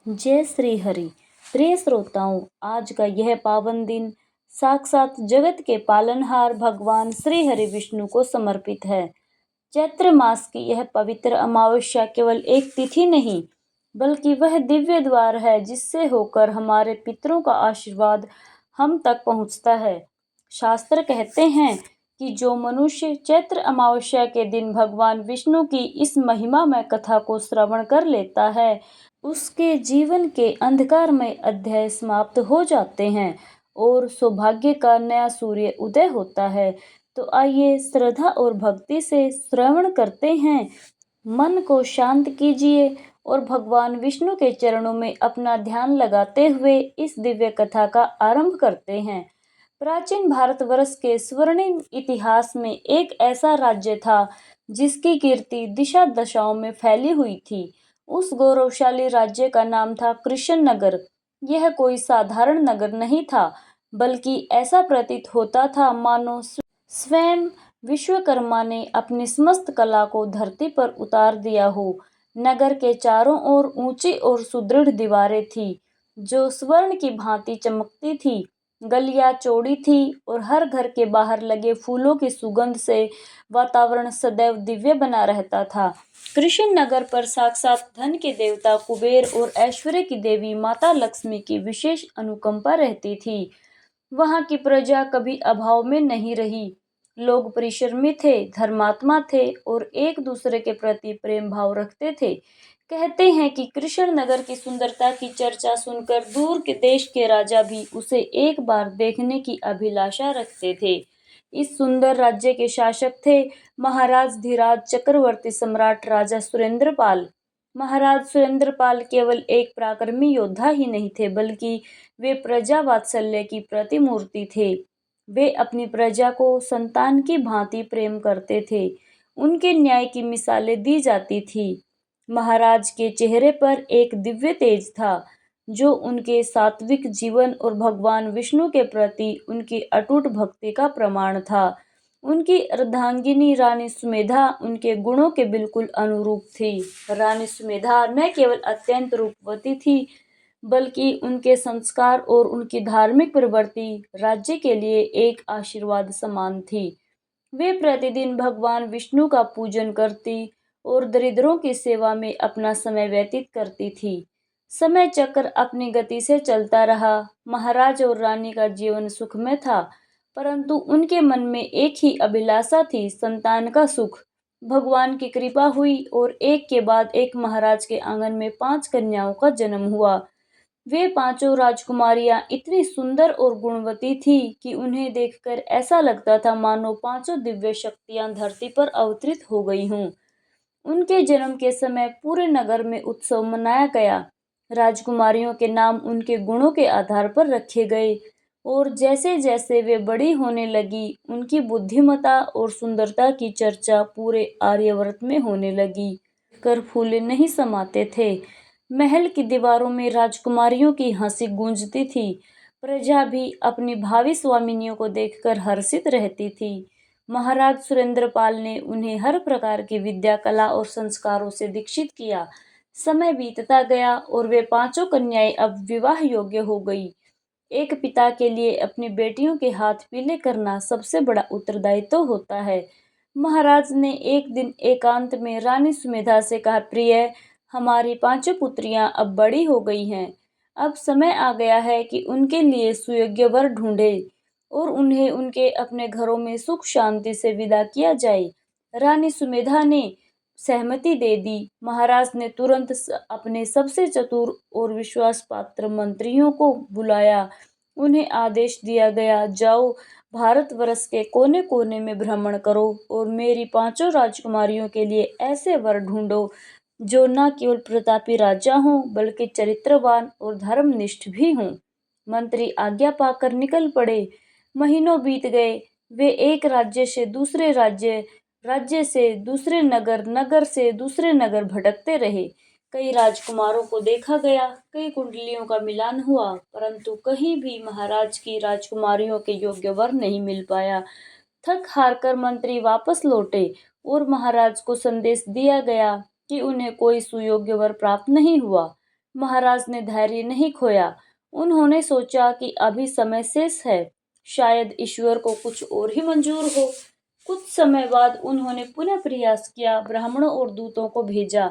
जय श्री हरि। प्रिय श्रोताओं, आज का यह पावन दिन साक्षात जगत के पालनहार भगवान श्री हरि विष्णु को समर्पित है। चैत्र मास की यह पवित्र अमावस्या केवल एक तिथि नहीं, बल्कि वह दिव्य द्वार है जिससे होकर हमारे पितरों का आशीर्वाद हम तक पहुंचता है। शास्त्र कहते हैं कि जो मनुष्य चैत्र अमावस्या के दिन भगवान विष्णु की इस महिमामय कथा को श्रवण कर लेता है, उसके जीवन के अंधकारमय अध्याय समाप्त हो जाते हैं और सौभाग्य का नया सूर्य उदय होता है। तो आइए श्रद्धा और भक्ति से श्रवण करते हैं। मन को शांत कीजिए और भगवान विष्णु के चरणों में अपना ध्यान लगाते हुए इस दिव्य कथा का आरंभ करते हैं। प्राचीन भारतवर्ष के स्वर्णिम इतिहास में एक ऐसा राज्य था जिसकी कीर्ति दिशा दशाओं में फैली हुई थी। उस गौरवशाली राज्य का नाम था कृष्ण नगर। यह कोई साधारण नगर नहीं था, बल्कि ऐसा प्रतीत होता था मानो स्वयं विश्वकर्मा ने अपनी समस्त कला को धरती पर उतार दिया हो। नगर के चारों ओर ऊंची और सुदृढ़ दीवारें थी, जो स्वर्ण की भांति चमकती थी। गलियां चौड़ी थी और हर घर के बाहर लगे फूलों की सुगंध से वातावरण सदैव दिव्य बना रहता था। कृष्ण नगर पर साक्षात धन के देवता कुबेर और ऐश्वर्य की देवी माता लक्ष्मी की विशेष अनुकंपा रहती थी। वहां की प्रजा कभी अभाव में नहीं रही। लोग परिश्रमी थे, धर्मात्मा थे और एक दूसरे के प्रति प्रेम भाव रखते थे। कहते हैं कि कृष्ण नगर की सुंदरता की चर्चा सुनकर दूर के देश के राजा भी उसे एक बार देखने की अभिलाषा रखते थे। इस सुंदर राज्य के शासक थे महाराज धीराज चक्रवर्ती सम्राट राजा सुरेंद्रपाल। महाराज सुरेंद्रपाल केवल एक पराक्रमी योद्धा ही नहीं थे, बल्कि वे प्रजा वात्सल्य की प्रतिमूर्ति थे। वे अपनी प्रजा को संतान की भांति प्रेम करते थे। उनके न्याय की मिसालें दी जाती थी। महाराज के चेहरे पर एक दिव्य तेज था, जो उनके सात्विक जीवन और भगवान विष्णु के प्रति उनकी अटूट भक्ति का प्रमाण था। उनकी अर्धांगिनी रानी सुमेधा उनके गुणों के बिल्कुल अनुरूप थी। रानी सुमेधा न केवल अत्यंत रूपवती थी, बल्कि उनके संस्कार और उनकी धार्मिक प्रवृत्ति राज्य के लिए एक आशीर्वाद समान थी। वे प्रतिदिन भगवान विष्णु का पूजन करती और दरिद्रों की सेवा में अपना समय व्यतीत करती थी। समय चक्र अपनी गति से चलता रहा। महाराज और रानी का जीवन सुखमय था, परंतु उनके मन में एक ही अभिलाषा थी, संतान का सुख। भगवान की कृपा हुई और एक के बाद एक महाराज के आंगन में 5 कन्याओं का जन्म हुआ। वे पांचों राजकुमारियां इतनी सुंदर और गुणवती थी कि उन्हें देखकर ऐसा लगता था मानो पांचों दिव्य शक्तियां धरती पर अवतरित हो गई हों। उनके जन्म के समय पूरे नगर में उत्सव मनाया गया। राजकुमारियों के नाम उनके गुणों के आधार पर रखे गए और जैसे जैसे वे बड़ी होने लगी, उनकी बुद्धिमत्ता और सुंदरता की चर्चा पूरे आर्यावर्त में होने लगी। कर फूले नहीं समाते थे। महल की दीवारों में राजकुमारियों की हंसी गूंजती थी। प्रजा भी अपनी भावी स्वामिनियों को देखकर हर्षित रहती थी। महाराज सुरेंद्रपाल ने उन्हें हर प्रकार की विद्या, कला और संस्कारों से दीक्षित किया। समय बीतता गया और वे पांचों कन्याएं अब विवाह योग्य हो गई। एक पिता के लिए अपनी बेटियों के हाथ पीले करना सबसे बड़ा उत्तरदायित्व होता है। महाराज ने एक दिन एकांत में रानी सुमेधा से कहा, प्रिय, हमारी पांचों पुत्रियां अब बड़ी हो गई हैं। अब समय आ गया है कि उनके लिए सुयोग्य वर ढूंढे और उन्हें उनके अपने घरों में सुख शांति से विदा किया जाए। रानी सुमेधा ने सहमति दे दी। महाराज ने तुरंत अपने सबसे चतुर और विश्वास पात्र मंत्रियों को बुलाया। उन्हें आदेश दिया गया, जाओ, भारतवर्ष के कोने कोने में भ्रमण करो और मेरी पांचों राजकुमारियों के लिए ऐसे वर ढूंढो जो न केवल प्रतापी राजा हों, बल्कि चरित्रवान और धर्मनिष्ठ भी हों। मंत्री आज्ञा पाकर निकल पड़े। महीनों बीत गए। वे एक राज्य से दूसरे राज्य, राज्य से दूसरे नगर, नगर से दूसरे नगर भटकते रहे। कई राजकुमारों को देखा गया, कई कुंडलियों का मिलान हुआ, परंतु कहीं भी महाराज की राजकुमारियों के योग्य वर नहीं मिल पाया। थक हार कर मंत्री वापस लौटे और महाराज को संदेश दिया गया कि उन्हें कोई सुयोग्य वर प्राप्त नहीं हुआ। महाराज ने धैर्य नहीं खोया। उन्होंने सोचा कि अभी समय शेष है, शायद ईश्वर को कुछ और ही मंजूर हो। कुछ समय बाद उन्होंने पुनः प्रयास किया, ब्राह्मणों और दूतों को भेजा,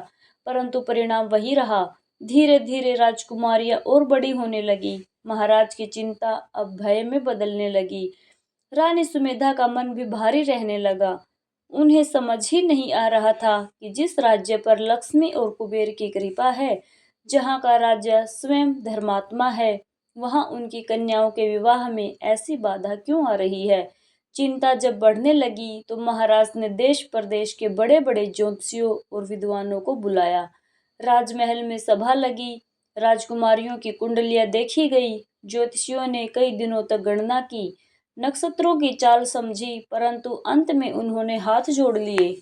परंतु परिणाम वही रहा। धीरे धीरे राजकुमारियां और बड़ी होने लगी। महाराज की चिंता अब भय में बदलने लगी। रानी सुमेधा का मन भी भारी रहने लगा। उन्हें समझ ही नहीं आ रहा था कि जिस राज्य पर लक्ष्मी और कुबेर की कृपा है, जहाँ का राजा स्वयं धर्मात्मा है, वहाँ उनकी कन्याओं के विवाह में ऐसी बाधा क्यों आ रही है। चिंता जब बढ़ने लगी तो महाराज ने देश प्रदेश के बड़े बड़े ज्योतिषियों और विद्वानों को बुलाया। राजमहल में सभा लगी, राजकुमारियों की कुंडलियां देखी गई। ज्योतिषियों ने कई दिनों तक गणना की, नक्षत्रों की चाल समझी, परंतु अंत में उन्होंने हाथ जोड़ लिए।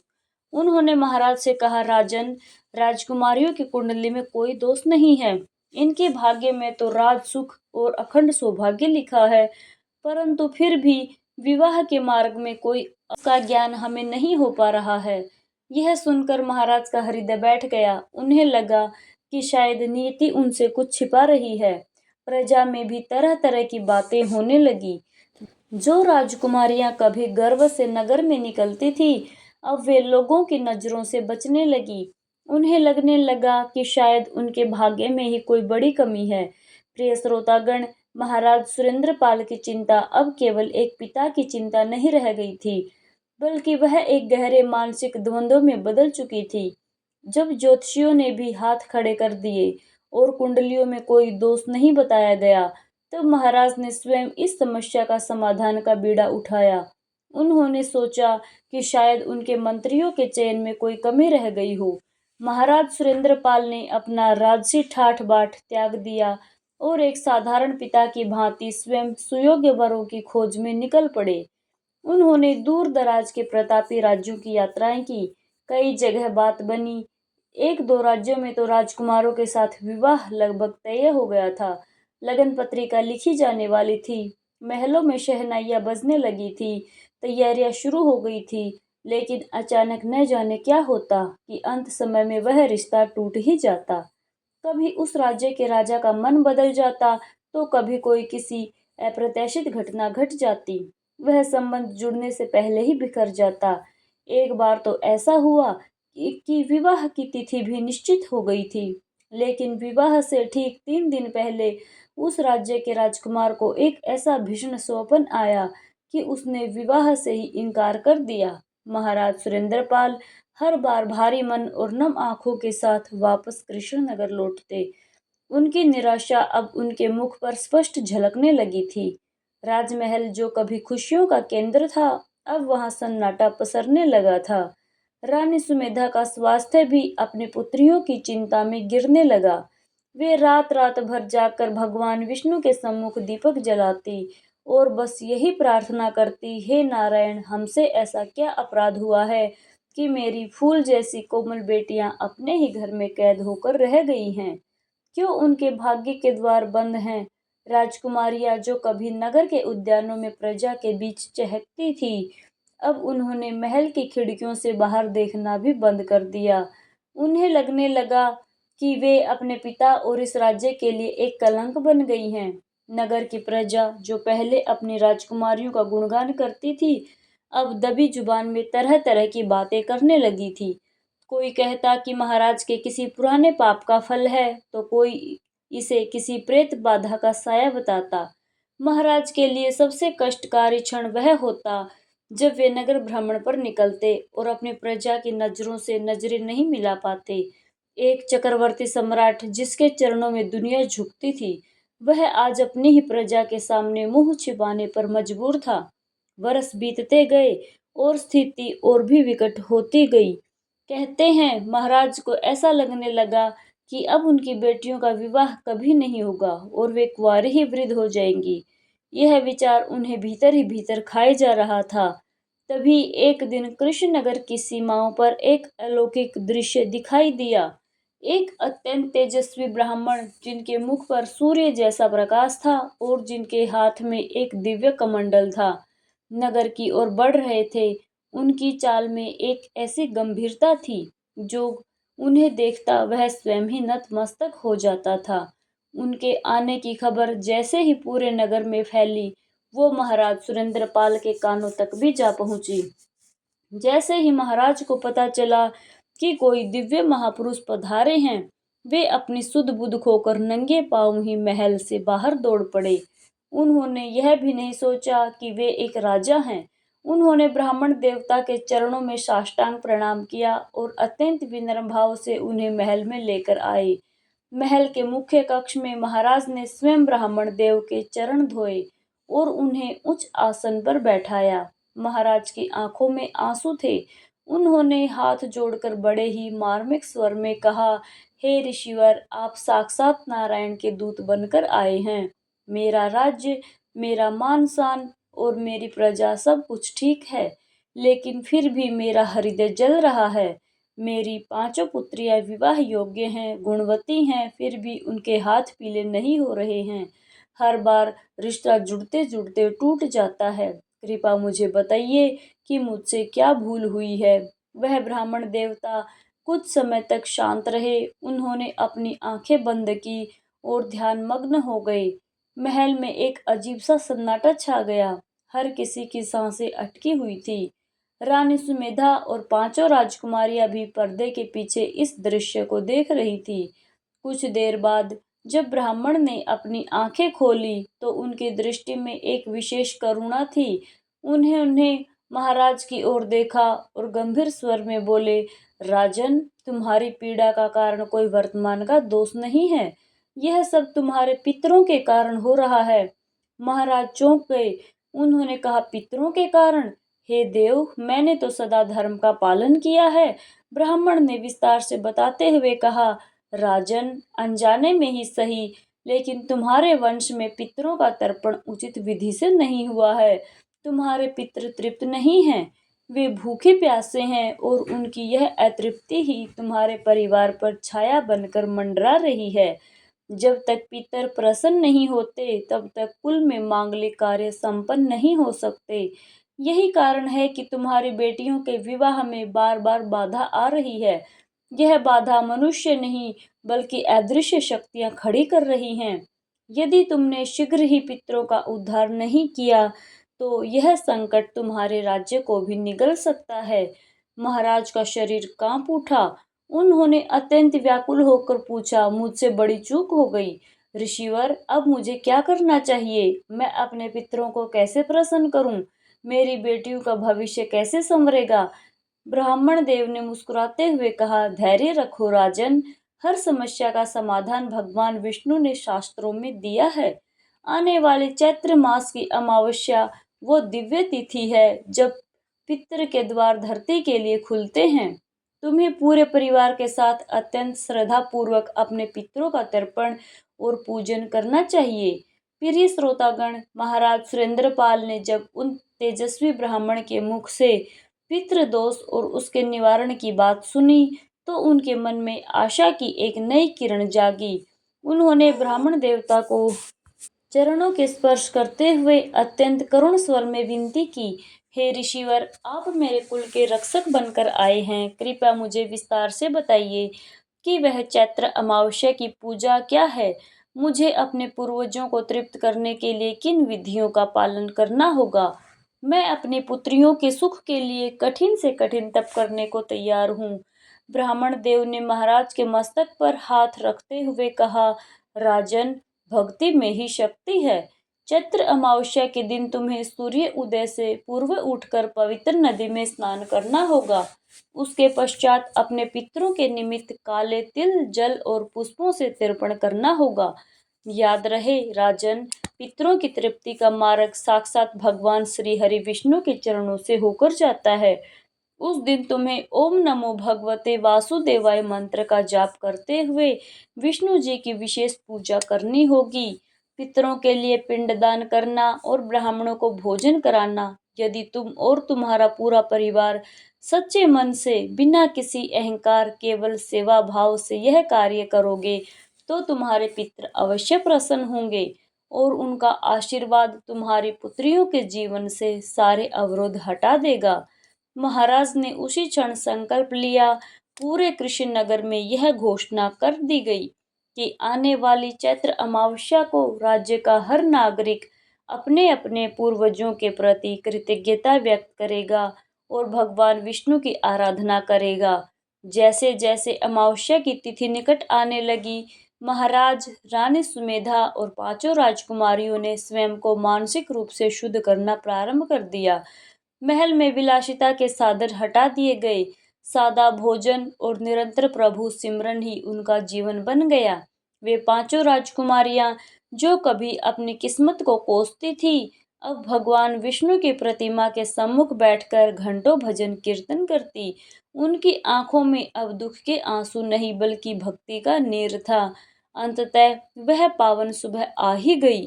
उन्होंने महाराज से कहा, राजन, राजकुमारियों की कुंडली में कोई दोष नहीं है। इनके भाग्य में तो राज सुख और अखंड सौभाग्य लिखा है, परंतु फिर भी विवाह के मार्ग में कोई का ज्ञान हमें नहीं हो पा रहा है। यह सुनकर महाराज का हृदय बैठ गया। उन्हें लगा कि शायद नियति उनसे कुछ छिपा रही है। प्रजा में भी तरह तरह की बातें होने लगी। जो राजकुमारियां कभी गर्व से नगर में निकलती थी, अब वे लोगों की नजरों से बचने लगी। उन्हें लगने लगा कि शायद उनके भाग्य में ही कोई बड़ी कमी है। प्रिय श्रोतागण, महाराज सुरेंद्रपाल की चिंता अब केवल एक पिता की चिंता नहीं रह गई थी, बल्कि वह एक गहरे मानसिक द्वंद्व में बदल चुकी थी। जब ज्योतिषियों ने भी हाथ खड़े कर दिए और कुंडलियों में कोई दोष नहीं बताया गया, तब महाराज ने स्वयं इस समस्या का समाधान का बीड़ा उठाया। उन्होंने सोचा कि शायद उनके मंत्रियों के चयन में कोई कमी रह गई हो। महाराज सुरेंद्रपाल ने अपना राजसी ठाठ बाट त्याग दिया और एक साधारण पिता की भांति स्वयं सुयोग्य वरों की खोज में निकल पड़े। उन्होंने दूर दराज के प्रतापी राज्यों की यात्राएं की। कई जगह बात बनी। एक दो राज्यों में तो राजकुमारों के साथ विवाह लगभग तय हो गया था। लगन पत्रिका लिखी जाने वाली थी। महलों में शहनाइयां बजने लगी थी। तैयारियां शुरू हो गई थी। लेकिन अचानक न जाने क्या होता कि अंत समय में वह रिश्ता टूट ही जाता। कभी उस राज्य के राजा का मन बदल जाता, तो कभी कोई किसी अप्रत्याशित घटना घट जाती। वह संबंध जुड़ने से पहले ही बिखर जाता। एक बार तो ऐसा हुआ कि विवाह की तिथि भी निश्चित हो गई थी, लेकिन विवाह से ठीक 3 दिन पहले उस राज्य के राजकुमार को एक ऐसा भीषण स्वप्न आया कि उसने विवाह से ही इनकार कर दिया। महाराज सुरेंद्रपाल हर बार भारी मन और नम आंखों के साथ वापस कृष्णनगर लौटते। उनकी निराशा अब उनके मुख पर स्पष्ट झलकने लगी थी। राजमहल जो कभी खुशियों का केंद्र था, अब वहां सन्नाटा पसरने लगा था। रानी सुमेधा का स्वास्थ्य भी अपनी पुत्रियों की चिंता में गिरने लगा। वे रात रात भर जाकर भगवान विष्णु के सम्मुख दीपक जलाती और बस यही प्रार्थना करती, हे नारायण, हमसे ऐसा क्या अपराध हुआ है कि मेरी फूल जैसी कोमल बेटियां अपने ही घर में कैद होकर रह गई हैं। क्यों उनके भाग्य के द्वार बंद हैं। राजकुमारियां जो कभी नगर के उद्यानों में प्रजा के बीच चहकती थी, अब उन्होंने महल की खिड़कियों से बाहर देखना भी बंद कर दिया। उन्हें लगने लगा कि वे अपने पिता और इस राज्य के लिए एक कलंक बन गई हैं। नगर की प्रजा जो पहले अपनी राजकुमारियों का गुणगान करती थी, अब दबी जुबान में तरह तरह की बातें करने लगी थी। कोई कहता कि महाराज के किसी पुराने पाप का फल है, तो कोई इसे किसी प्रेत बाधा का साया बताता। महाराज के लिए सबसे कष्टकारी क्षण वह होता जब वे नगर भ्रमण पर निकलते और अपनी प्रजा की नजरों से नजरें नहीं मिला पाते। एक चक्रवर्ती सम्राट जिसके चरणों में दुनिया झुकती थी, वह आज अपनी ही प्रजा के सामने मुंह छिपाने पर मजबूर था। वर्ष बीतते गए और स्थिति और भी विकट होती गई। कहते हैं महाराज को ऐसा लगने लगा कि अब उनकी बेटियों का विवाह कभी नहीं होगा और वे कुंवारी ही वृद्ध हो जाएंगी। यह विचार उन्हें भीतर ही भीतर खाए जा रहा था। तभी एक दिन कृष्णनगर की सीमाओं पर एक अलौकिक दृश्य दिखाई दिया। एक अत्यंत तेजस्वी ब्राह्मण, जिनके मुख पर सूर्य जैसा प्रकाश था और जिनके हाथ में एक दिव्य कमंडल था, नगर की ओर बढ़ रहे थे। उनकी चाल में एक ऐसी गंभीरता थी जो उन्हें देखता वह स्वयं ही नतमस्तक हो जाता था। उनके आने की खबर जैसे ही पूरे नगर में फैली, वो महाराज सुरेंद्रपाल के कानों तक भी जा पहुंची। जैसे ही महाराज को पता चला कि कोई दिव्य महापुरुष पधारे हैं, वे अपनी सुध बुध खोकर नंगे पांव ही महल से बाहर दौड़ पड़े। उन्होंने यह भी नहीं सोचा कि वे एक राजा हैं। उन्होंने ब्राह्मण देवता के चरणों में साष्टांग प्रणाम किया और अत्यंत विनम्र भाव से उन्हें महल में लेकर आए। महल के मुख्य कक्ष में महाराज ने स्वयं ब्राह्मण देव के चरण धोए और उन्हें उच्च आसन पर बैठाया। महाराज की आंखों में आंसू थे। उन्होंने हाथ जोड़कर बड़े ही मार्मिक स्वर में कहा, हे ऋषिवर, आप साक्षात नारायण के दूत बनकर आए हैं। मेरा राज्य, मेरा मान शान और मेरी प्रजा सब कुछ ठीक है, लेकिन फिर भी मेरा हृदय जल रहा है। मेरी पांचों पुत्रियां विवाह योग्य हैं, गुणवती हैं, फिर भी उनके हाथ पीले नहीं हो रहे हैं। हर बार रिश्ता जुड़ते जुड़ते टूट जाता है। कृपा मुझे बताइए कि मुझसे क्या भूल हुई है। वह ब्राह्मण देवता कुछ समय तक शांत रहे। उन्होंने अपनी आंखें बंद की और ध्यान मग्न हो गए। महल में एक अजीब सा सन्नाटा छा गया। हर किसी की सांसें अटकी हुई थी। रानी सुमेधा और पांचों राजकुमारियां भी पर्दे के पीछे इस दृश्य को देख रही थी। कुछ देर बाद जब ब्राह्मण ने अपनी आंखें खोली तो उनकी दृष्टि में एक विशेष करुणा थी। उन्हें महाराज की ओर देखा और गंभीर स्वर में बोले, राजन, तुम्हारी पीड़ा का कारण कोई वर्तमान का दोष नहीं है। यह सब तुम्हारे पितरों के कारण हो रहा है। महाराज चौंक गए। उन्होंने कहा, पितरों के कारण? हे देव, मैंने तो सदा धर्म का पालन किया है। ब्राह्मण ने विस्तार से बताते हुए कहा, राजन, अनजाने में ही सही, लेकिन तुम्हारे वंश में पितरों का तर्पण उचित विधि से नहीं हुआ है। तुम्हारे पितृ तृप्त नहीं हैं। वे भूखे प्यासे हैं और उनकी यह अतृप्ति ही तुम्हारे परिवार पर छाया बनकर मंडरा रही है। जब तक पितर प्रसन्न नहीं होते, तब तक कुल में मांगलिक कार्य संपन्न नहीं हो सकते। यही कारण है कि तुम्हारी बेटियों के विवाह में बार बार बाधा आ रही है। यह बाधा मनुष्य नहीं, बल्कि अदृश्य शक्तियां खड़ी कर रही हैं। यदि तुमने शीघ्र ही पितरों का उद्धार नहीं किया, तो यह संकट तुम्हारे राज्य को भी निगल सकता है। महाराज का शरीर कांप उठा। उन्होंने अत्यंत व्याकुल होकर पूछा, मुझसे बड़ी चूक हो गई। ऋषिवर, अब मुझे क्या करना चाहिए? मैं अपने पितरों को कैसे प्रसन्न करूं? मेरी बेटियों का भविष्य कैसे संवरेगा? ब्राह्मण देव ने मुस्कुराते हुए कहा, धैर्य रखो राजन। हर समस्या का समाधान भगवान विष्णु ने शास्त्रों में दिया है। आने वाले चैत्र मास की अमावस्या वो दिव्य तिथि है जब पितृ के द्वार धरती के लिए खुलते हैं। तुम्हें पूरे परिवार के साथ अत्यंत श्रद्धा पूर्वक अपने पितरों का तर्पण और पूजन करना चाहिए। प्रिय श्रोतागण, महाराज सुरेंद्रपाल ने जब उन तेजस्वी ब्राह्मण के मुख से पितृदोष और उसके निवारण की बात सुनी, तो उनके मन में आशा की एक नई किरण जागी। उन्होंने ब्राह्मण देवता को चरणों के स्पर्श करते हुए अत्यंत करुण स्वर में विनती की, हे ऋषिवर, आप मेरे कुल के रक्षक बनकर आए हैं। कृपया मुझे विस्तार से बताइए कि वह चैत्र अमावस्या की पूजा क्या है। मुझे अपने पूर्वजों को तृप्त करने के लिए किन विधियों का पालन करना होगा। मैं अपनी पुत्रियों के सुख के लिए कठिन से कठिन तप करने को तैयार हूँ। ब्राह्मण देव ने महाराज के मस्तक पर हाथ रखते हुए कहा, राजन, भक्ति में ही शक्ति है। चैत्र अमावस्या के दिन तुम्हें सूर्य उदय से पूर्व उठकर पवित्र नदी में स्नान करना होगा। उसके पश्चात अपने पितरों के निमित्त काले तिल, जल और पुष्पों से तर्पण करना होगा। याद रहे राजन, पितरों की तृप्ति का मार्ग साक्षात भगवान श्री हरि विष्णु के चरणों से होकर जाता है। उस दिन तुम्हें ओम नमो भगवते वासुदेवाय मंत्र का जाप करते हुए विष्णु जी की विशेष पूजा करनी होगी। पितरों के लिए पिंडदान करना और ब्राह्मणों को भोजन कराना। यदि तुम और तुम्हारा पूरा परिवार सच्चे मन से, बिना किसी अहंकार, केवल सेवा भाव से यह कार्य करोगे, तो तुम्हारे पितर अवश्य प्रसन्न होंगे और उनका आशीर्वाद तुम्हारी पुत्रियों के जीवन से सारे अवरोध हटा देगा। महाराज ने उसी क्षण संकल्प लिया पूरे कृष्णनगर में यह घोषणा कर दी गई कि आने वाली चैत्र अमावस्या को राज्य का हर नागरिक अपने अपने पूर्वजों के प्रति कृतज्ञता व्यक्त करेगा और भगवान विष्णु की आराधना करेगा। जैसे जैसे अमावस्या की तिथि निकट आने लगी, महाराज, रानी सुमेधा और पांचों राजकुमारियों ने स्वयं को मानसिक रूप से शुद्ध करना प्रारंभ कर दिया। महल में विलासिता के साधन हटा दिए गए। सादा भोजन और निरंतर प्रभु सिमरन ही उनका जीवन बन गया। वे पांचों राजकुमारियां जो कभी अपनी किस्मत को कोसती थी, अब भगवान विष्णु की प्रतिमा के सम्मुख बैठकर घंटों भजन कीर्तन करती। उनकी आंखों में अब दुख के आंसू नहीं बल्कि भक्ति का नीर था। अंततः वह पावन सुबह आ ही गई।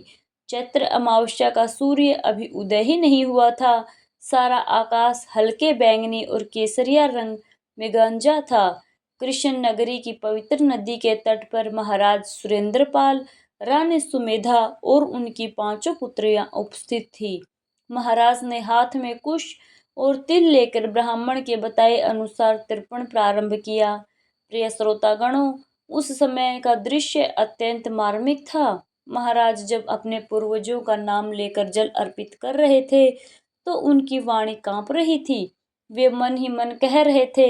चैत्र अमावस्या का सूर्य अभी उदय ही नहीं हुआ था। सारा आकाश हल्के बैंगनी और केसरिया रंग में गंजा था। कृष्ण नगरी की पवित्र नदी के तट पर महाराज सुरेंद्रपाल, रानी सुमेधा और उनकी पांचों पुत्रियां उपस्थित थी। महाराज ने हाथ में कुश और तिल लेकर ब्राह्मण के बताए अनुसार तर्पण प्रारंभ किया। प्रिय श्रोतागणों, उस समय का दृश्य अत्यंत मार्मिक था। महाराज जब अपने पूर्वजों का नाम लेकर जल अर्पित कर रहे थे, तो उनकी वाणी कांप रही थी। वे मन ही मन कह रहे थे,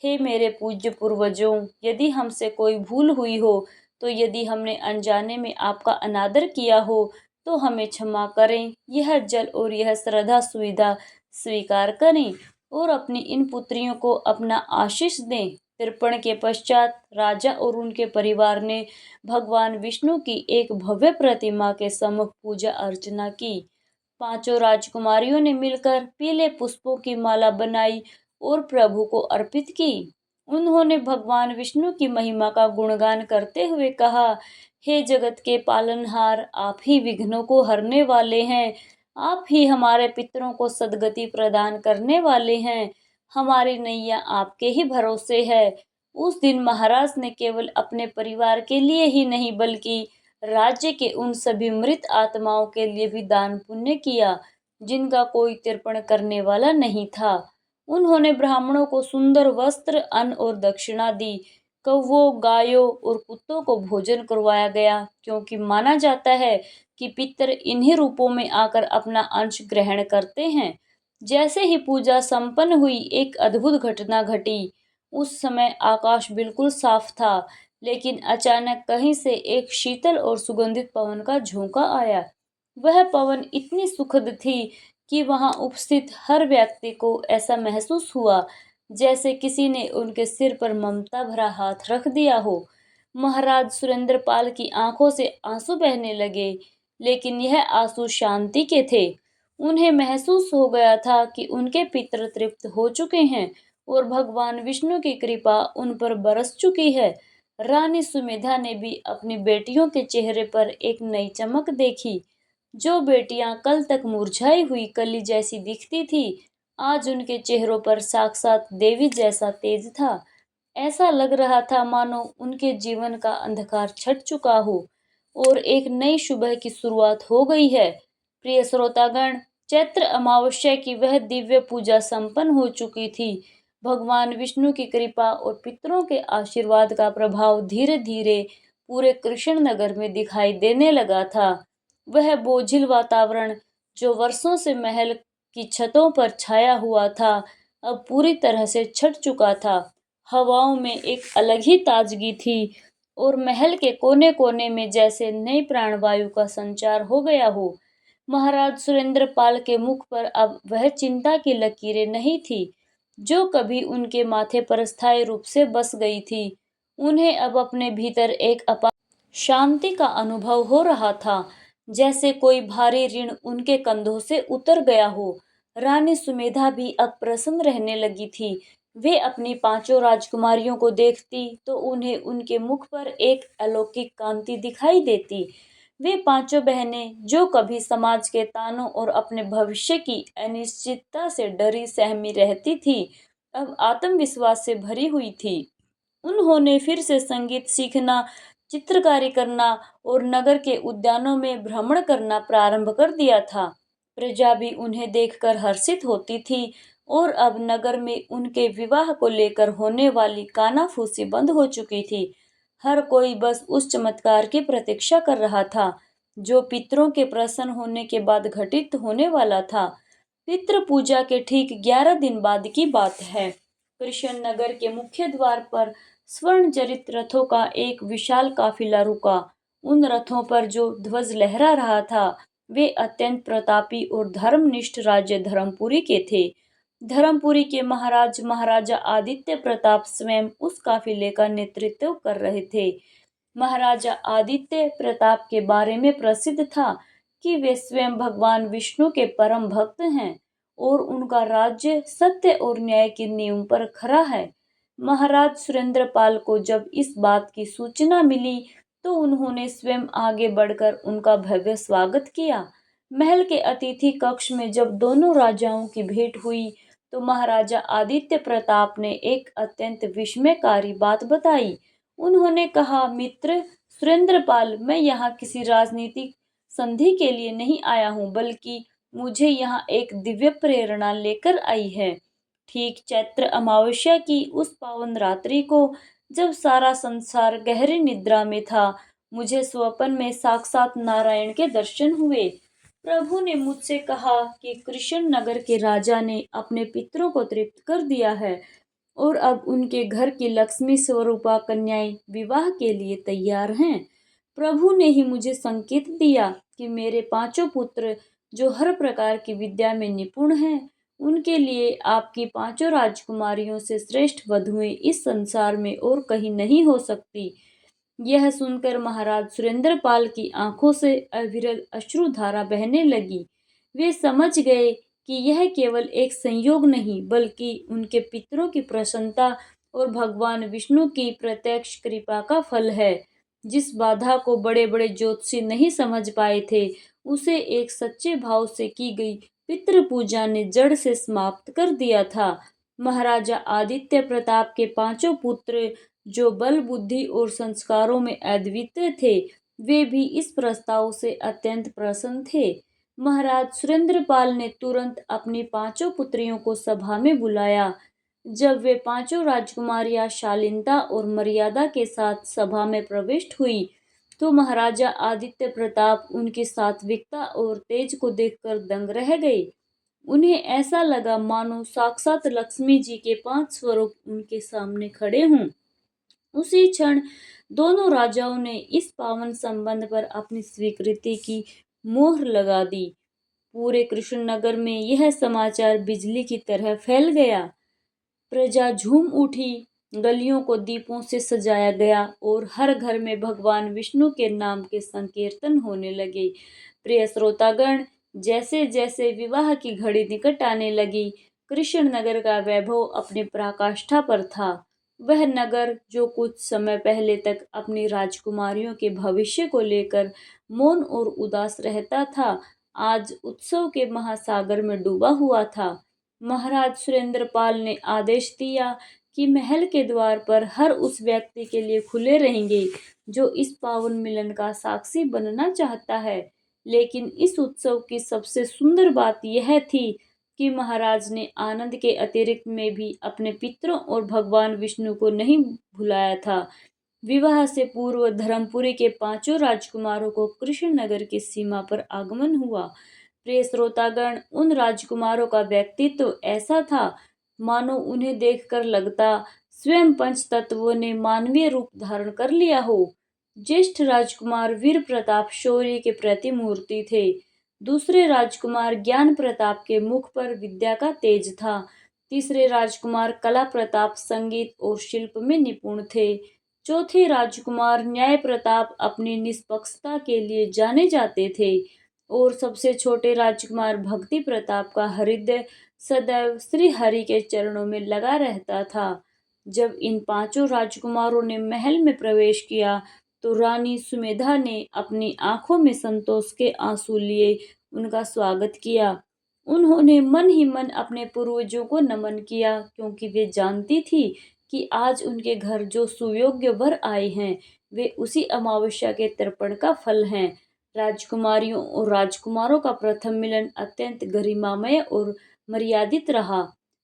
हे मेरे पूज्य पूर्वजों, यदि हमसे कोई भूल हुई हो, तो यदि हमने अनजाने में आपका अनादर किया हो, तो हमें क्षमा करें। यह जल और यह श्रद्धा सुविधा स्वीकार करें और अपनी इन पुत्रियों को अपना आशीष दें। तर्पण के पश्चात राजा और उनके परिवार ने भगवान विष्णु की एक भव्य प्रतिमा के सम्मुख पूजा अर्चना की। पांचों राजकुमारियों ने मिलकर पीले पुष्पों की माला बनाई और प्रभु को अर्पित की। उन्होंने भगवान विष्णु की महिमा का गुणगान करते हुए कहा, हे जगत के पालनहार, आप ही विघ्नों को हरने वाले हैं। आप ही हमारे पितरों को सद्गति प्रदान करने वाले हैं। हमारी नैया आपके ही भरोसे है। उस दिन महाराज ने केवल अपने परिवार के लिए ही नहीं बल्कि राज्य के उन सभी मृत आत्माओं के लिए भी दान पुण्य किया जिनका कोई तर्पण करने वाला नहीं था। उन्होंने ब्राह्मणों को सुंदर वस्त्र, अन्न और दक्षिणा दी। कौवों, गायों और कुत्तों को भोजन करवाया गया, क्योंकि माना जाता है कि पितर इन्हीं रूपों में आकर अपना अंश ग्रहण करते हैं। जैसे ही पूजा संपन्न हुई, एक अद्भुत घटना घटी। उस समय आकाश बिल्कुल साफ था, लेकिन अचानक कहीं से एक शीतल और सुगंधित पवन का झोंका आया। वह पवन इतनी सुखद थी कि वहां उपस्थित हर व्यक्ति को ऐसा महसूस हुआ जैसे किसी ने उनके सिर पर ममता भरा हाथ रख दिया हो। महाराज सुरेंद्रपाल की आंखों से आंसू बहने लगे, लेकिन यह आंसू शांति के थे। उन्हें महसूस हो गया था कि उनके पितर तृप्त हो चुके हैं और भगवान विष्णु की कृपा उन पर बरस चुकी है। रानी सुमेधा ने भी अपनी बेटियों के चेहरे पर एक नई चमक देखी। जो बेटियां कल तक मुरझाई हुई कली जैसी दिखती थी, आज उनके चेहरों पर साक्षात देवी जैसा तेज था। ऐसा लग रहा था मानो उनके जीवन का अंधकार छट चुका हो और एक नई सुबह की शुरुआत हो गई है। प्रिय श्रोतागण, चैत्र अमावस्या की वह दिव्य पूजा संपन्न हो चुकी थी। भगवान विष्णु की कृपा और पितरों के आशीर्वाद का प्रभाव धीरे धीरे पूरे कृष्ण नगर में दिखाई देने लगा था। वह बोझिल वातावरण जो वर्षों से महल की छतों पर छाया हुआ था, अब पूरी तरह से छट चुका था। हवाओं में एक अलग ही ताजगी थी और महल के कोने कोने में जैसे नई प्राणवायु का संचार हो गया हो। महाराज सुरेंद्रपाल के मुख पर अब वह चिंता की लकीरें नहीं थी जो कभी उनके माथे पर स्थायी रूप से बस गई थी। उन्हें अब अपने भीतर एक अपार शांति का अनुभव हो रहा था, जैसे कोई भारी ऋण उनके कंधों से उतर गया हो। रानी सुमेधा भी अब प्रसन्न रहने लगी थी। वे अपनी पांचों राजकुमारियों को देखती तो उन्हें उनके मुख पर एक अलौकिक कांति दिखाई देती। वे पांचों बहनें जो कभी समाज के तानों और अपने भविष्य की अनिश्चितता से डरी सहमी रहती थी, अब आत्मविश्वास से भरी हुई थी। उन्होंने फिर से संगीत सीखना, चित्रकारी करना और नगर के उद्यानों में भ्रमण करना प्रारंभ कर दिया था। प्रजा भी उन्हें देखकर हर्षित होती थी और अब नगर में उनके विवाह को लेकर होने वाली कानाफूसी बंद हो चुकी थी। हर कोई बस उस चमत्कार की प्रतीक्षा कर रहा था जो पितरों के प्रसन्न होने के बाद घटित होने वाला था। पितृ पूजा के ठीक 11 दिन बाद की बात है। कृष्ण नगर के मुख्य द्वार पर स्वर्ण जड़ित रथों का एक विशाल काफिला रुका। उन रथों पर जो ध्वज लहरा रहा था वे अत्यंत प्रतापी और धर्मनिष्ठ राज्य धर्मपुरी के थे। धर्मपुरी के महाराज महाराजा आदित्य प्रताप स्वयं उस काफिले का नेतृत्व कर रहे थे। महाराजा आदित्य प्रताप के बारे में प्रसिद्ध था कि वे स्वयं भगवान विष्णु के परम भक्त हैं और उनका राज्य सत्य और न्याय की नींव पर खड़ा है। महाराज सुरेंद्रपाल को जब इस बात की सूचना मिली तो उन्होंने स्वयं आगे बढ़कर उनका भव्य स्वागत किया। महल के अतिथि कक्ष में जब दोनों राजाओं की भेंट हुई तो महाराजा आदित्य प्रताप ने एक अत्यंत विस्मयकारी बात बताई। उन्होंने कहा, मित्र सुरेंद्रपाल, मैं यहाँ किसी राजनीतिक संधि के लिए नहीं आया हूँ, बल्कि मुझे यहाँ एक दिव्य प्रेरणा लेकर आई है। ठीक चैत्र अमावस्या की उस पावन रात्रि को जब सारा संसार गहरी निद्रा में था, मुझे स्वप्न में साक्षात नारायण के दर्शन हुए। प्रभु ने मुझसे कहा कि कृष्ण नगर के राजा ने अपने पितरों को तृप्त कर दिया है और अब उनके घर की लक्ष्मी स्वरूपा कन्याएं विवाह के लिए तैयार हैं। प्रभु ने ही मुझे संकेत दिया कि मेरे पांचों पुत्र जो हर प्रकार की विद्या में निपुण हैं, उनके लिए आपकी पांचों राजकुमारियों से श्रेष्ठ वधुएं इस संसार में और कहीं नहीं हो सकती। यह सुनकर महाराज सुरेंद्रपाल की आंखों से अविरल अश्रुधारा बहने लगी। वे समझ गए कि यह केवल एक संयोग नहीं बल्कि उनके पितरों की प्रसन्नता और भगवान विष्णु की प्रत्यक्ष कृपा का फल है। जिस बाधा को बड़े बड़े ज्योतिषी नहीं समझ पाए थे, उसे एक सच्चे भाव से की गई पितृ पूजा ने जड़ से समाप्त कर दिया था। महाराजा आदित्य प्रताप के पांचों पुत्र जो बल बुद्धि और संस्कारों में अद्वितीय थे, वे भी इस प्रस्ताव से अत्यंत प्रसन्न थे। महाराज सुरेंद्रपाल ने तुरंत अपनी पांचों पुत्रियों को सभा में बुलाया। जब वे पांचों राजकुमारियां शालीनता और मर्यादा के साथ सभा में प्रविष्ट हुई तो महाराजा आदित्य प्रताप उनकी सात्विकता और तेज को देखकर दंग रह गए। उन्हें ऐसा लगा मानो साक्षात लक्ष्मी जी के 5 स्वरूप उनके सामने खड़े हों। उसी क्षण दोनों राजाओं ने इस पावन संबंध पर अपनी स्वीकृति की मोहर लगा दी। पूरे कृष्णनगर में यह समाचार बिजली की तरह फैल गया। प्रजा झूम उठी, गलियों को दीपों से सजाया गया और हर घर में भगवान विष्णु के नाम के संकीर्तन होने लगे। प्रिय श्रोतागण, जैसे जैसे विवाह की घड़ी निकट आने लगी, कृष्णनगर का वैभव अपनी पराकाष्ठा पर था। वह नगर जो कुछ समय पहले तक अपनी राजकुमारियों के भविष्य को लेकर मौन और उदास रहता था, आज उत्सव के महासागर में डूबा हुआ था। महाराज सुरेंद्रपाल ने आदेश दिया कि महल के द्वार पर हर उस व्यक्ति के लिए खुले रहेंगे जो इस पावन मिलन का साक्षी बनना चाहता है। लेकिन इस उत्सव की सबसे सुंदर बात यह थी कि महाराज ने आनंद के अतिरिक्त में भी अपने पितरों और भगवान विष्णु को नहीं भुलाया था। विवाह से पूर्व धर्मपुरी के पांचों राजकुमारों को कृष्णनगर की सीमा पर आगमन हुआ। प्रिय श्रोतागण, उन राजकुमारों का व्यक्तित्व ऐसा था मानो उन्हें देखकर लगता स्वयं पंच तत्वों ने मानवीय रूप धारण कर लिया हो। ज्येष्ठ राजकुमार वीर प्रताप शौर्य के प्रतिमूर्ति थे। दूसरे राजकुमार ज्ञान प्रताप के मुख पर विद्या का तेज था। तीसरे राजकुमार कला प्रताप संगीत और शिल्प में निपुण थे। चौथे राजकुमार न्याय प्रताप अपनी निष्पक्षता के लिए जाने जाते थे और सबसे छोटे राजकुमार भक्ति प्रताप का हृदय सदैव श्री हरि के चरणों में लगा रहता था। जब इन पांचों राजकुमारों ने महल में प्रवेश किया तो रानी सुमेधा ने अपनी आंखों में संतोष के आंसू लिए उनका स्वागत किया। उन्होंने मन ही मन अपने पूर्वजों को नमन किया क्योंकि वे जानती थी कि आज उनके घर जो सुयोग्य वर आए हैं वे उसी अमावस्या के तर्पण का फल हैं। राजकुमारियों और राजकुमारों का प्रथम मिलन अत्यंत गरिमामय और मर्यादित रहा।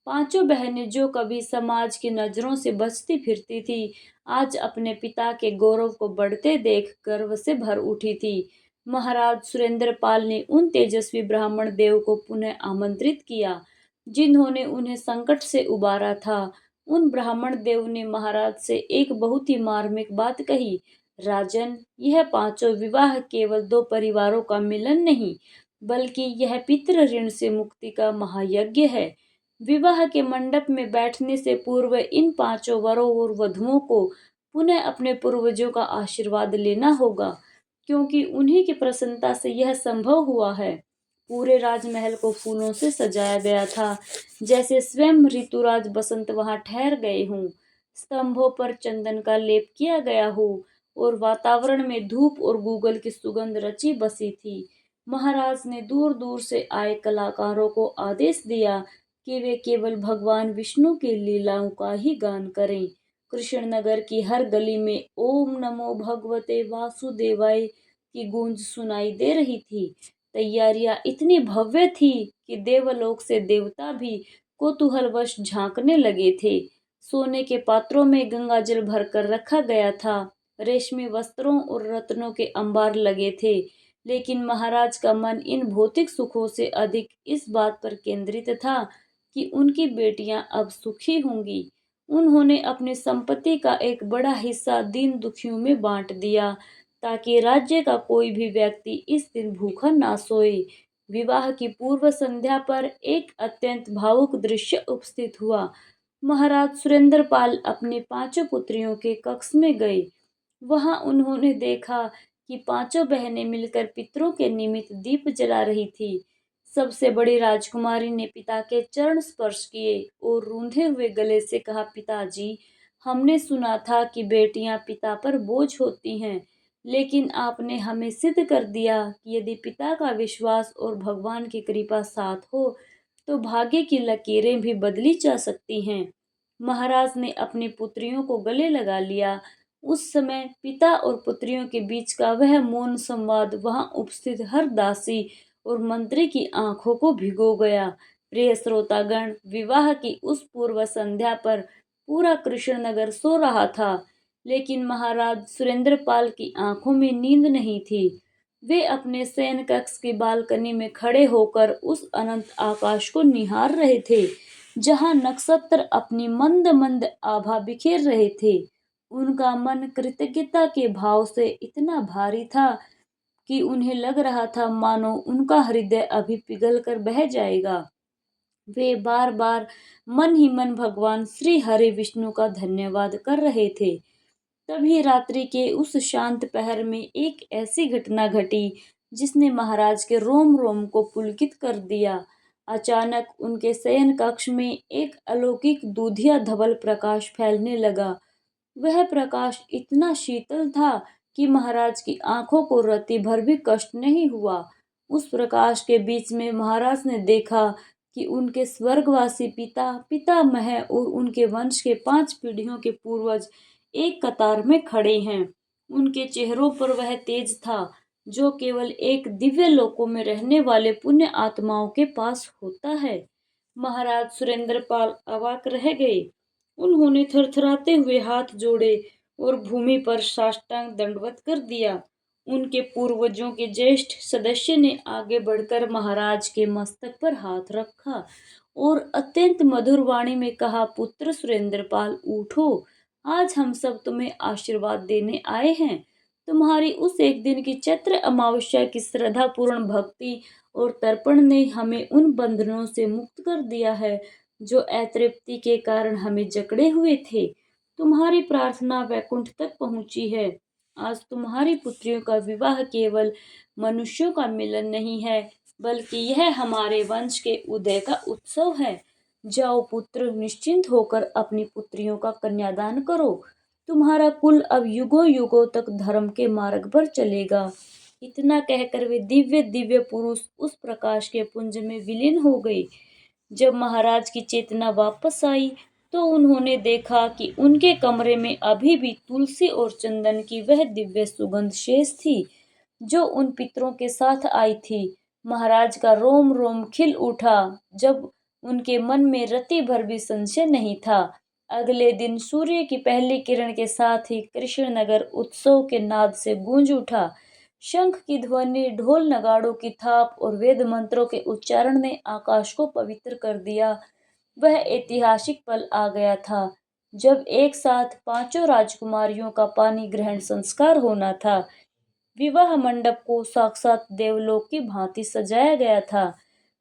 पांचों बहनें जो कभी समाज की नजरों से बचती फिरती थी, आज अपने पिता के गौरव को बढ़ते देख गर्व से भर उठी थी। महाराज सुरेंद्रपाल ने उन तेजस्वी ब्राह्मण देव को पुनः आमंत्रित किया, जिन्होंने उन्हें संकट से उबारा था। उन ब्राह्मण देव ने महाराज से एक बहुत ही मार्मिक बात कही। राजन, यह पांचों विवाह केवल दो परिवारों का मिलन नहीं, बल्कि यह पितृ ऋण से मुक्ति का महायज्ञ है। विवाह के मंडप में बैठने से पूर्व इन पांचों वरों और वधुओं को पुनः अपने पूर्वजों का आशीर्वाद लेना होगा, क्योंकि उन्हीं की प्रसन्नता से यह संभव हुआ है। पूरे राजमहल को फूलों से सजाया गया था, जैसे स्वयं ऋतुराज बसंत वहां ठहर गए हों। स्तंभों पर चंदन का लेप किया गया हो और वातावरण में धूप और गूगल की सुगंध रची बसी थी। महाराज ने दूर दूर से आए कलाकारों को आदेश दिया कि वे केवल भगवान विष्णु की लीलाओं का ही गान करें। कृष्णनगर की हर गली में ओम नमो भगवते वासुदेवाय की गूंज सुनाई दे रही थी। तैयारियां इतनी भव्य थी कि देवलोक से देवता भी कौतूहलवश झांकने लगे थे। सोने के पात्रों में गंगाजल भरकर रखा गया था। रेशमी वस्त्रों और रत्नों के अंबार लगे थे। लेकिन महाराज का मन इन भौतिक सुखों से अधिक इस बात पर केंद्रित था कि उनकी बेटियां अब सुखी होंगी। उन्होंने अपनी संपत्ति का एक बड़ा हिस्सा दीन दुखियों में बांट दिया, ताकि राज्य का कोई भी व्यक्ति इस दिन भूखा ना सोए। विवाह की पूर्व संध्या पर एक अत्यंत भावुक दृश्य उपस्थित हुआ। महाराज सुरेंद्रपाल अपनी पांचों पुत्रियों के कक्ष में गए। वहां उन्होंने देखा कि पांचों बहनें मिलकर पितरों के निमित्त दीप जला रही थी। सबसे बड़ी राजकुमारी ने पिता के चरण स्पर्श किए और रूंधे हुए गले से कहा, पिताजी, हमने सुना था कि बेटियां पिता पर बोझ होती हैं, लेकिन आपने हमें सिद्ध कर दिया कि यदि पिता का विश्वास और भगवान की कृपा साथ हो, तो भाग्य की लकीरें भी बदली जा सकती हैं। महाराज ने अपनी पुत्रियों को गले लगा लिया। उस समय पिता और पुत्रियों के बीच का वह मौन संवाद वहां उपस्थित हर दासी और मंत्री की आंखों को भिगो गया। प्रिय श्रोतागण, विवाह की उस पूर्व संध्या पर पूरा कृष्णनगर सो रहा था, लेकिन महाराज सुरेंद्रपाल की आंखों में नींद नहीं थी। वे अपने शयन कक्ष की बालकनी में खड़े होकर उस अनंत आकाश को निहार रहे थे, जहां नक्षत्र अपनी मंद मंद आभा बिखेर रहे थे। उनका मन कृतज्ञता के भाव से इतना भारी था कि उन्हें लग रहा था मानो उनका हृदय अभी पिघल कर बह जाएगा। वे बार बार मन ही मन भगवान श्री हरि विष्णु का धन्यवाद कर रहे थे। तभी रात्रि के उस शांत पहर में एक ऐसी घटना घटी जिसने महाराज के रोम रोम को पुलकित कर दिया। अचानक उनके शयन कक्ष में एक अलौकिक दूधिया धवल प्रकाश फैलने लगा। वह प्रकाश इतना शीतल था कि महाराज की आंखों को रत्ती भर भी कष्ट नहीं हुआ। उस प्रकाश के बीच में महाराज ने देखा कि उनके स्वर्गवासी पिता, पितामह और उनके वंश के 5 पीढ़ियों के पूर्वज एक कतार में खड़े हैं। उनके चेहरों पर वह तेज था जो केवल एक दिव्य लोकों में रहने वाले पुण्य आत्माओं के पास होता है। महाराज सुरेंद्रपाल अवाक रह गए। उन्होंने थरथराते हुए हाथ जोड़े और भूमि पर साष्टांग दंडवत कर दिया। उनके पूर्वजों के ज्येष्ठ सदस्य ने आगे बढ़कर महाराज के मस्तक पर हाथ रखा और अत्यंत मधुर वाणी में कहा, पुत्र सुरेंद्रपाल, उठो, आज हम सब तुम्हें आशीर्वाद देने आए हैं। तुम्हारी उस एक दिन की चैत्र अमावस्या की श्रद्धापूर्ण भक्ति और तर्पण ने हमें उन बंधनों से मुक्त कर दिया है जो अतृप्ति के कारण हमें जकड़े हुए थे। तुम्हारी प्रार्थना वैकुंठ तक पहुंची है। आज तुम्हारी पुत्रियों का विवाह केवल मनुष्यों का मिलन नहीं है, बल्कि यह हमारे वंश के उदय का उत्सव है। जाओ पुत्र, निश्चिंत होकर अपनी पुत्रियों का कन्यादान करो। तुम्हारा कुल अब युगों युगों तक धर्म के मार्ग पर चलेगा। इतना कहकर वे दिव्य दिव्य पुरुष उस प्रकाश के पुंज में विलीन हो गए। जब महाराज की चेतना वापस आई तो उन्होंने देखा कि उनके कमरे में अभी भी तुलसी और चंदन की वह दिव्य सुगंध शेष थी जो उन पितरों के साथ आई थी। महाराज का रोम रोम खिल उठा जब उनके मन में रत्ती भर भी संशय नहीं था। अगले दिन सूर्य की पहली किरण के साथ ही कृष्णनगर उत्सव के नाद से गूंज उठा। शंख की ध्वनि, ढोल नगाड़ों की थाप और वेद मंत्रों के उच्चारण ने आकाश को पवित्र कर दिया। वह ऐतिहासिक पल आ गया था जब एक साथ पांचों राजकुमारियों का पानी ग्रहण संस्कार होना था। विवाह मंडप को साक्षात देवलोक की भांति सजाया गया था।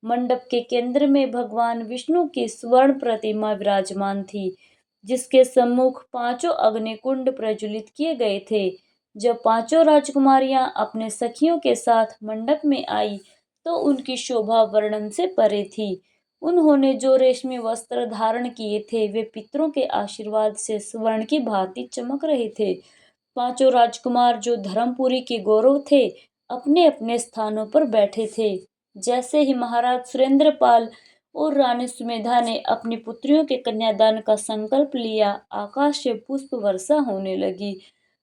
मंडप के केंद्र में भगवान विष्णु की स्वर्ण प्रतिमा विराजमान थी, जिसके सम्मुख पांचों अग्निकुंड प्रज्वलित किए गए थे। जब पांचों राजकुमारियां अपने सखियों के साथ मंडप में आई, तो उनकी शोभा वर्णन से परे थी। उन्होंने जो रेशमी वस्त्र धारण किए थे, वे पितरों के आशीर्वाद से स्वर्ण की भांति चमक रहे थे। पांचों राजकुमार, जो धर्मपुरी के गौरव थे, अपने अपने स्थानों पर बैठे थे। जैसे ही महाराज सुरेंद्रपाल और रानी सुमेधा ने अपनी पुत्रियों के कन्यादान का संकल्प लिया, आकाश से पुष्प वर्षा होने लगी।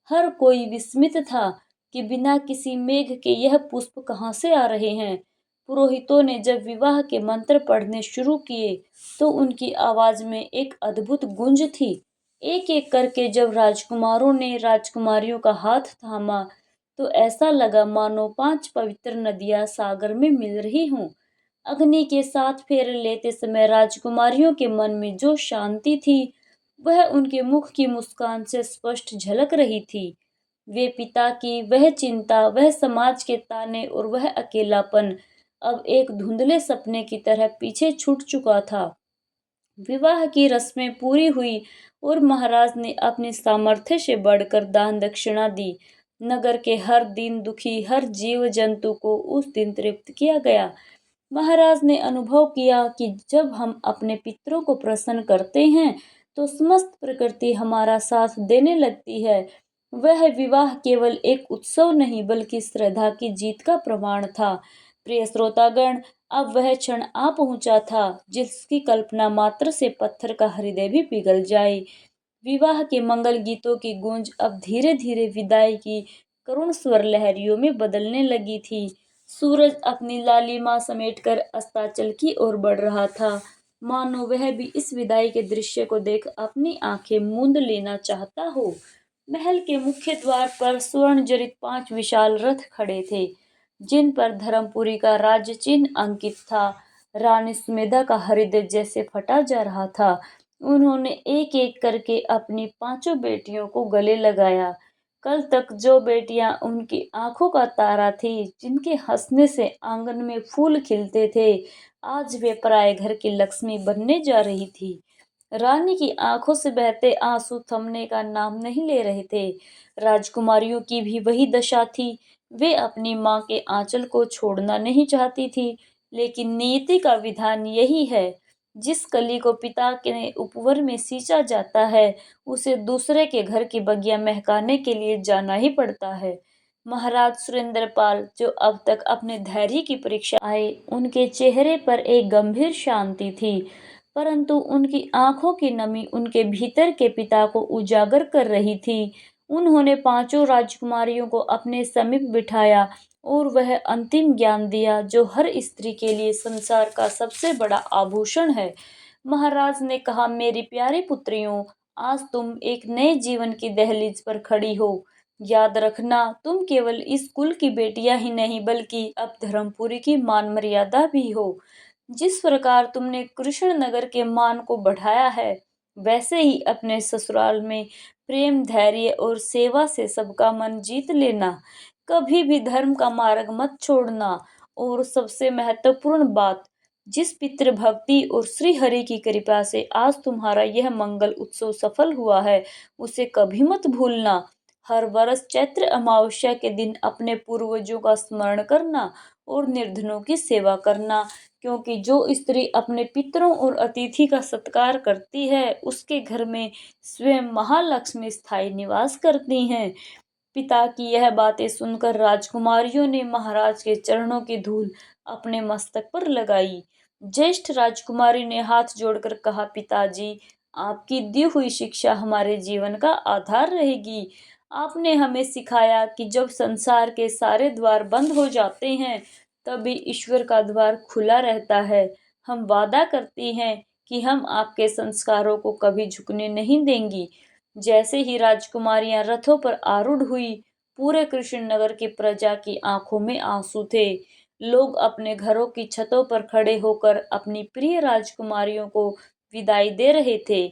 हर कोई विस्मित था कि बिना किसी मेघ के यह पुष्प कहाँ से आ रहे हैं। पुरोहितों ने जब विवाह के मंत्र पढ़ने शुरू किए, तो उनकी आवाज में एक अद्भुत गूंज थी। एक एक करके जब राजकुमारों ने राजकुमारियों का हाथ थामा, तो ऐसा लगा मानो पांच पवित्र नदियां सागर में मिल रही हों। अग्नि के साथ फेरे लेते समय राजकुमारियों के मन में जो शांति थी, वह उनके मुख की मुस्कान से स्पष्ट झलक रही थी। वे पिता की वह चिंता, वह समाज के ताने और वह अकेलापन अब एक धुंधले सपने की तरह पीछे छूट चुका था। विवाह की रस्में पूरी हुई और महाराज ने अपनी सामर्थ्य से बढ़कर दान दक्षिणा दी। नगर के हर दीन दुखी, हर जीव जंतु को उस दिन तृप्त किया गया। महाराज ने अनुभव किया कि जब हम अपने पितरों को प्रसन्न करते हैं, तो समस्त प्रकृति हमारा साथ देने लगती है। वह विवाह केवल एक उत्सव नहीं, बल्कि श्रद्धा की जीत का प्रमाण था। प्रिय श्रोतागण, अब वह क्षण आ पहुंचा था जिसकी कल्पना मात्र से पत्थर का हृदय भी पिघल जाए। विवाह के मंगल गीतों की गूंज अब धीरे धीरे विदाई की करुण स्वर लहरियों में बदलने लगी थी। सूरज अपनी लालिमा समेटकर अस्ताचल की ओर बढ़ रहा था, मानो वह भी इस विदाई के दृश्य को देख अपनी आंखें मूंद लेना चाहता हो। महल के मुख्य द्वार पर स्वर्ण जड़ित पांच विशाल रथ खड़े थे, जिन पर धर्मपुरी का राज्य चिन्ह अंकित था। रानी सुमेधा का हृदय जैसे फटा जा रहा था। उन्होंने एक एक करके अपनी पांचों बेटियों को गले लगाया। कल तक जो बेटियां उनकी आंखों का तारा थी, जिनके हंसने से आंगन में फूल खिलते थे, आज वे पराए घर की लक्ष्मी बनने जा रही थी। रानी की आंखों से बहते आंसू थमने का नाम नहीं ले रहे थे। राजकुमारियों की भी वही दशा थी। वे अपनी मां के आंचल को छोड़ना नहीं चाहती थी, लेकिन नियति का विधान यही है, जिस कली को पिता के उपवर में सींचा जाता है, उसे दूसरे के घर की बगिया महकाने के लिए जाना ही पड़ता है। महाराज सुरेंद्रपाल, जो अब तक अपने धैर्य की परीक्षा आए, उनके चेहरे पर एक गंभीर शांति थी, परंतु उनकी आंखों की नमी उनके भीतर के पिता को उजागर कर रही थी। उन्होंने पांचों राजकुमारियों को अपने समीप बिठाया और वह अंतिम ज्ञान दिया जो हर स्त्री के लिए संसार का सबसे बड़ा आभूषण है। महाराज ने कहा, मेरी प्यारी पुत्रियों, आज तुम एक नए जीवन की दहलीज पर खड़ी हो। याद रखना, तुम केवल इस कुल की बेटियां ही नहीं, बल्कि अब धर्मपुरी की मान मर्यादा भी हो। जिस प्रकार तुमने कृष्ण नगर के मान को बढ़ाया है, वैसे ही अपने ससुराल में प्रेम, धैर्य और सेवा से सबका मन जीत लेना। कभी भी धर्म का मार्ग मत छोड़ना। और सबसे महत्वपूर्ण बात, जिस पितृ भक्ति और श्री हरि की कृपा से आज तुम्हारा यह मंगल उत्सव सफल हुआ है, उसे कभी मत भूलना। हर वर्ष चैत्र अमावस्या के दिन अपने पूर्वजों का स्मरण करना और निर्धनों की सेवा करना, क्योंकि जो स्त्री अपने पितरों और अतिथि का सत्कार करती है, उसके घर में स्वयं महालक्ष्मी स्थायी निवास करती हैं। पिता की यह बातें सुनकर राजकुमारियों ने महाराज के चरणों की धूल अपने मस्तक पर लगाई। ज्येष्ठ राजकुमारी ने हाथ जोड़कर कहा, पिताजी, आपकी दी हुई शिक्षा हमारे जीवन का आधार रहेगी। आपने हमें सिखाया कि जब संसार के सारे द्वार बंद हो जाते हैं, तभी ईश्वर का द्वार खुला रहता है। हम वादा करती हैं कि हम आपके संस्कारों को कभी झुकने नहीं देंगी। जैसे ही राजकुमारियां रथों पर आरूढ़ हुई, पूरे कृष्णनगर की प्रजा की आंखों में आंसू थे। लोग अपने घरों की छतों पर खड़े होकर अपनी प्रिय राजकुमारियों को विदाई दे रहे थे।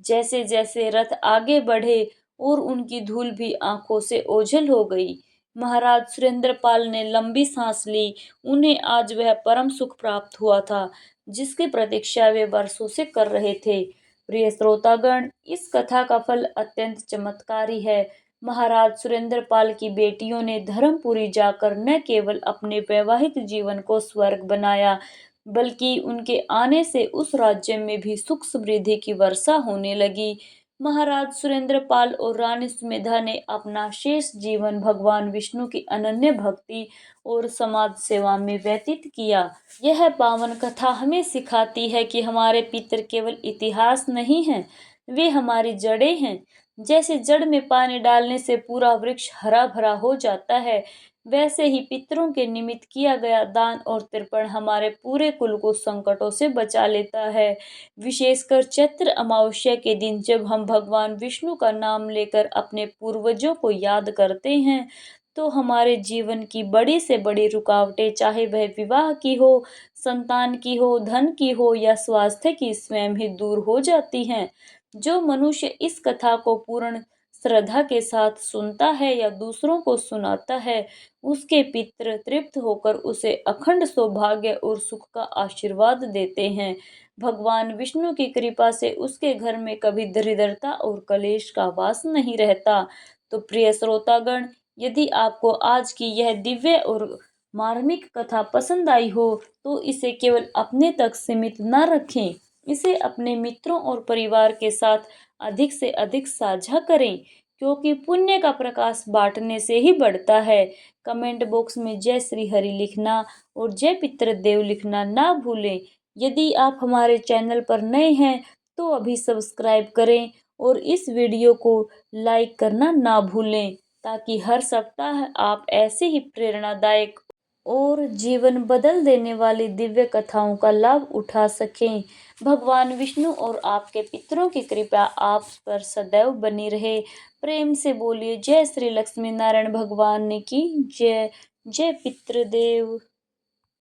जैसे जैसे रथ आगे बढ़े और उनकी धूल भी आंखों से ओझल हो गई, महाराज सुरेंद्रपाल ने लंबी सांस ली। उन्हें आज वह परम सुख प्राप्त हुआ था जिसकी प्रतीक्षा वे वर्षों से कर रहे थे। प्रिय श्रोतागण, इस कथा का फल अत्यंत चमत्कारी है। महाराज सुरेंद्रपाल की बेटियों ने धर्मपुरी जाकर न केवल अपने वैवाहिक जीवन को स्वर्ग बनाया, बल्कि उनके आने से उस राज्य में भी सुख समृद्धि की वर्षा होने लगी। महाराज सुरेंद्रपाल और रानी सुमेधा ने अपना शेष जीवन भगवान विष्णु की अनन्य भक्ति और समाज सेवा में व्यतीत किया। यह पावन कथा हमें सिखाती है कि हमारे पितर केवल इतिहास नहीं हैं, वे हमारी जड़ें हैं। जैसे जड़ में पानी डालने से पूरा वृक्ष हरा भरा हो जाता है, वैसे ही पितरों के निमित्त किया गया दान और तर्पण हमारे पूरे कुल को संकटों से बचा लेता है। विशेषकर चैत्र अमावस्या के दिन जब हम भगवान विष्णु का नाम लेकर अपने पूर्वजों को याद करते हैं, तो हमारे जीवन की बड़ी से बड़ी रुकावटें, चाहे वह विवाह की हो, संतान की हो, धन की हो या स्वास्थ्य की, स्वयं ही दूर हो जाती हैं। जो मनुष्य इस कथा को पूर्ण श्रद्धा के साथ सुनता है या दूसरों को सुनाता है, उसके पितृ तृप्त होकर उसे अखंड सौभाग्य और सुख का आशीर्वाद देते हैं। भगवान विष्णु की कृपा से उसके घर में कभी दरिद्रता और कलेश का वास नहीं रहता। तो प्रिय श्रोतागण, यदि आपको आज की यह दिव्य और मार्मिक कथा पसंद आई हो, तो इसे केवल अपने तक सीमित न रखें। इसे अपने मित्रों और परिवार के साथ अधिक से अधिक साझा करें, क्योंकि पुण्य का प्रकाश बांटने से ही बढ़ता है। कमेंट बॉक्स में जय श्री हरि लिखना और जय पितृदेव लिखना ना भूलें। यदि आप हमारे चैनल पर नए हैं, तो अभी सब्सक्राइब करें और इस वीडियो को लाइक करना ना भूलें, ताकि हर सप्ताह आप ऐसे ही प्रेरणादायक और जीवन बदल देने वाली दिव्य कथाओं का लाभ उठा सकें। भगवान विष्णु और आपके पितरों की कृपा आप पर सदैव बनी रहे। प्रेम से बोलिए जय श्री लक्ष्मी नारायण भगवान की जय। जय पितृदेव।